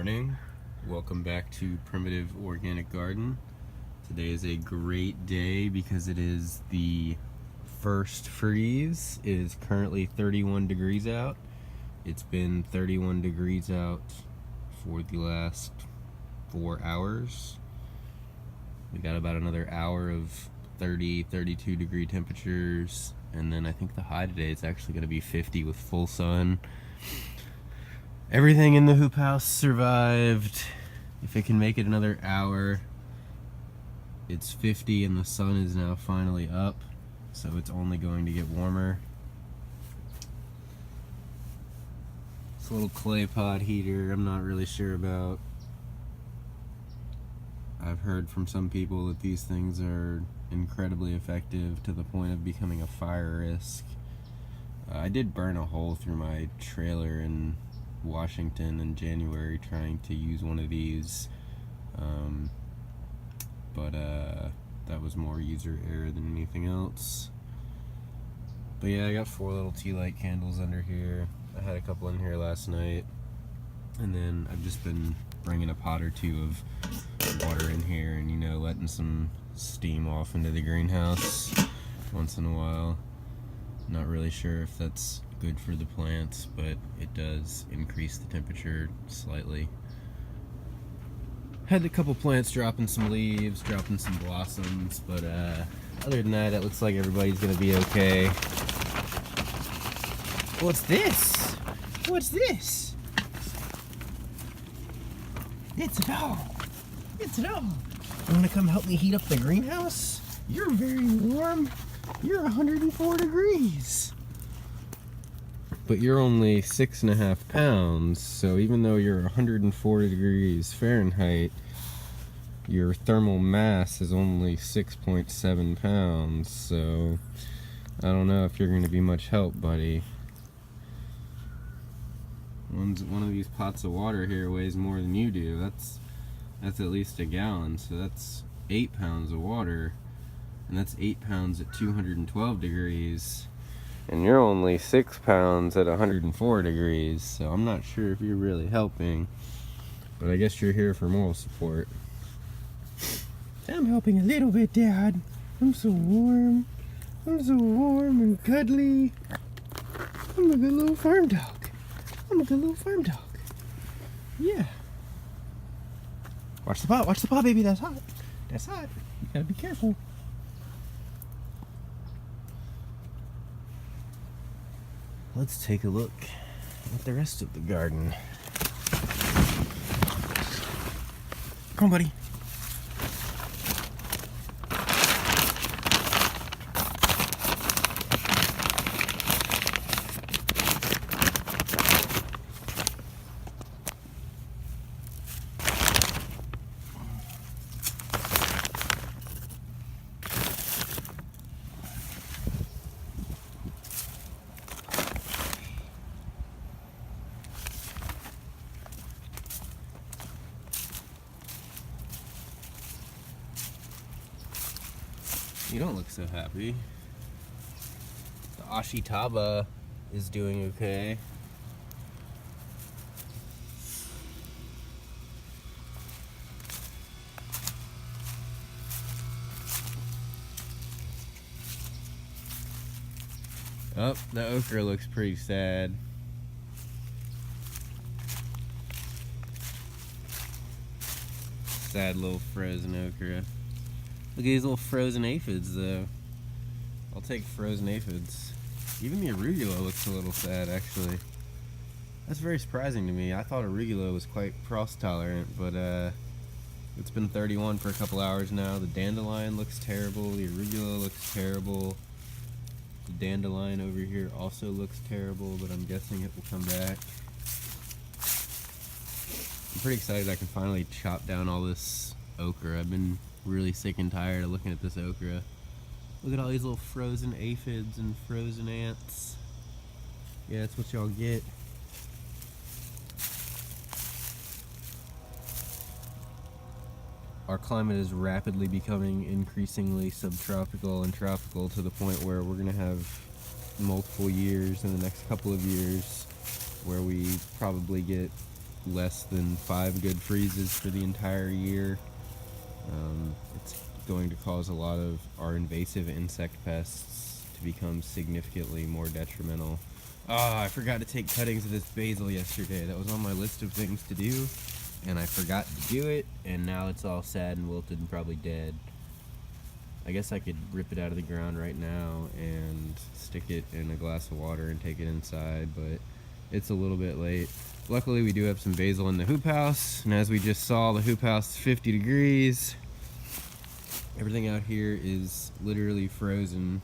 morning. Welcome back to Primitive Organic Garden. Today is a great day because it is the first freeze. It is currently 31 degrees out. It's been 31 degrees out for the last 4 hours. We got about another hour of 30, 32 degree temperatures, and then I think the high today is actually going to be 50 with full sun. Everything in the hoop house survived. If it can make it another hour, it's 50 and the sun is now finally up, so it's only going to get warmer. It's a little clay pot heater I'm not really sure about. I've heard from some people that these things are incredibly effective to the point of becoming a fire risk. I did burn a hole through my trailer in Washington in January trying to use one of these, but that was more user error than anything else. But yeah, I got 4 little tea light candles under here. I had a couple in here last night, and then I've just been bringing a pot or two of water in here and, you know, letting some steam off into the greenhouse once in a while. Not really sure if that's good for the plants, but it does increase the temperature slightly. Had a couple plants dropping some leaves, dropping some blossoms, but other than that, it looks like everybody's gonna be okay. What's this? What's this? It's a dog. It's a dog. You wanna come help me heat up the greenhouse? You're very warm. You're 104 degrees. But you're only 6.5 pounds, so even though you're 104 degrees Fahrenheit, your thermal mass is only 6.7 pounds, so I don't know if you're going to be much help, buddy. One of these pots of water here weighs more than you do. That's at least a gallon, so that's 8 pounds of water, and that's 8 pounds at 212 degrees. And you're only 6 pounds at 104 degrees, so I'm not sure if you're really helping. But I guess you're here for moral support. I'm helping a little bit, Dad. I'm so warm. I'm so warm and cuddly. I'm a good little farm dog. I'm a good little farm dog. Yeah. Watch the pot, baby. That's hot. That's hot. You gotta be careful. Let's take a look at the rest of the garden. Come on, buddy. You don't look so happy. The Ashitaba is doing okay. Oh, the okra looks pretty sad. Sad little frozen okra. Look at these little frozen aphids, though. I'll take frozen aphids. Even the arugula looks a little sad, actually. That's very surprising to me. I thought arugula was quite frost-tolerant, but it's been 31 for a couple hours now. The dandelion looks terrible. The arugula looks terrible. The dandelion over here also looks terrible, but I'm guessing it will come back. I'm pretty excited I can finally chop down all this okra. I've been really sick and tired of looking at this okra. Look at all these little frozen aphids and frozen ants. Yeah, that's what y'all get. Our climate is rapidly becoming increasingly subtropical and tropical to the point where we're gonna have multiple years in the next couple of years where we probably get less than 5 good freezes for the entire year. It's going to cause a lot of our invasive insect pests to become significantly more detrimental. I forgot to take cuttings of this basil yesterday. That was on my list of things to do, and I forgot to do it, and now it's all sad and wilted and probably dead. I guess I could rip it out of the ground right now and stick it in a glass of water and take it inside, but it's a little bit late. Luckily, we do have some basil in the hoop house, and as we just saw, the hoop house is 50 degrees. Everything out here is literally frozen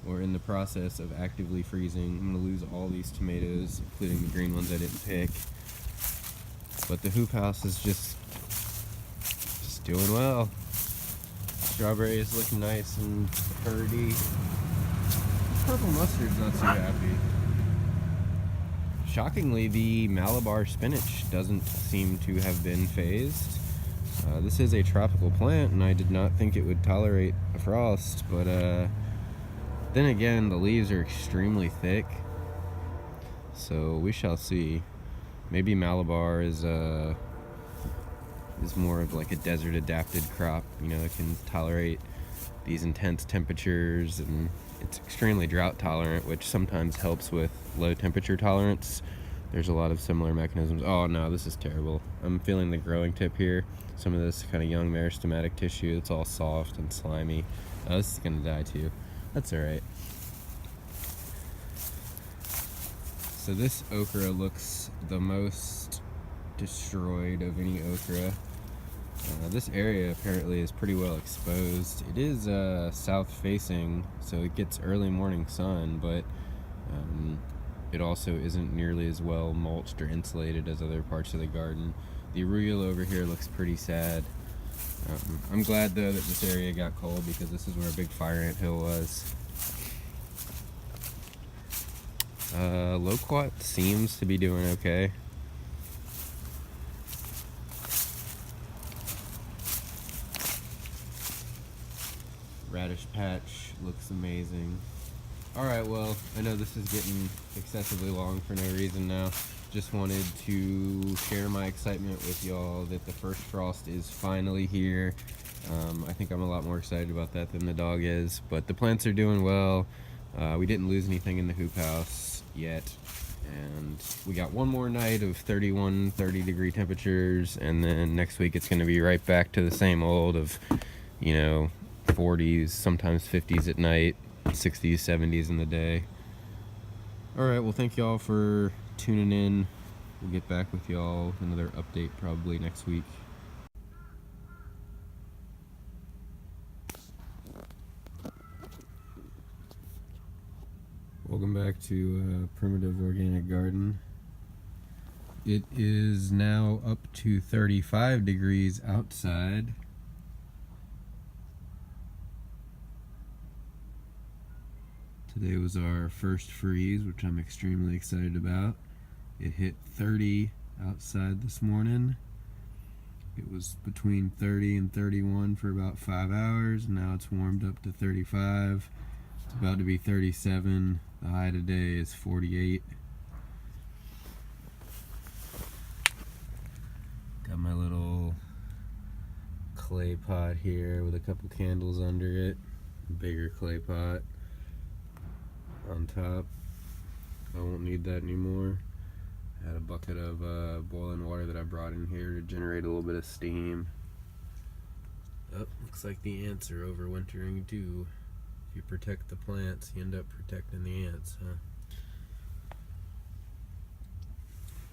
or in the process of actively freezing. I'm going to lose all these tomatoes, including the green ones I didn't pick. But the hoop house is just doing well. Strawberries look nice and purdy. Purple mustard's not too happy. Shockingly, the Malabar spinach doesn't seem to have been phased. This is a tropical plant, and I did not think it would tolerate a frost, but then again, the leaves are extremely thick, so we shall see. Maybe Malabar is more of like a desert-adapted crop, you know, it can tolerate these intense temperatures, and it's extremely drought-tolerant, which sometimes helps with low-temperature tolerance. There's a lot of similar mechanisms. Oh no, this is terrible. I'm feeling the growing tip here. Some of this kind of young meristematic tissue, it's all soft and slimy. Oh, this is gonna die too. That's alright. So this okra looks the most destroyed of any okra. This area apparently is pretty well exposed. It is south facing, so it gets early morning sun, but it also isn't nearly as well mulched or insulated as other parts of the garden. The arugula over here looks pretty sad. I'm glad though that this area got cold, because this is where a big fire ant hill was. Loquat seems to be doing okay. Radish patch looks amazing. Alright, well, I know this is getting excessively long for no reason now. Just wanted to share my excitement with y'all that the first frost is finally here. I think I'm a lot more excited about that than the dog is, but the plants are doing well. We didn't lose anything in the hoop house yet, and we got one more night of 30 degree temperatures, and then next week it's going to be right back to the same old of, you know, 40s, sometimes 50s at night, 60s, 70s in the day. Alright, well, thank y'all for tuning in. We'll get back with y'all with another update probably next week. Welcome back to Primitive Organic Garden. It is now up to 35 degrees outside. Today was our first freeze, which I'm extremely excited about. It hit 30 outside this morning. It was between 30 and 31 for about 5 hours. Now it's warmed up to 35. It's about to be 37. The high today is 48. Got my little clay pot here with a couple candles under it. Bigger clay pot on top. I won't need that anymore. I had a bucket of boiling water that I brought in here to generate a little bit of steam. Oh, looks like the ants are overwintering too. If you protect the plants, you end up protecting the ants, huh?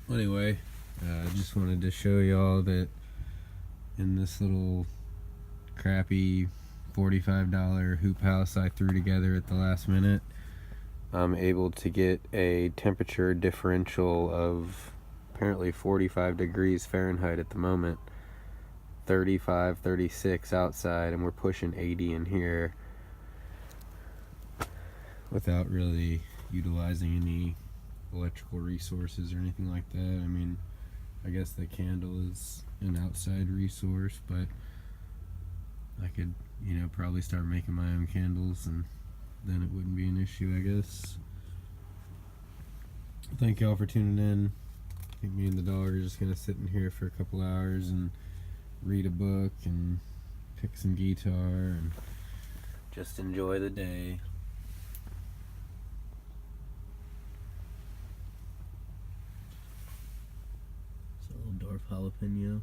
Well, anyway, I just wanted to show y'all that in this little crappy $45 hoop house I threw together at the last minute, I'm able to get a temperature differential of apparently 45 degrees Fahrenheit at the moment. 35, 36 outside, and we're pushing 80 in here without really utilizing any electrical resources or anything like that. I mean, I guess the candle is an outside resource, but I could, you know, probably start making my own candles, and then it wouldn't be an issue, I guess. Thank y'all for tuning in. think me and the dog are just gonna sit in here for a couple hours and read a book and pick some guitar and just enjoy the day. It's a little dwarf jalapeno.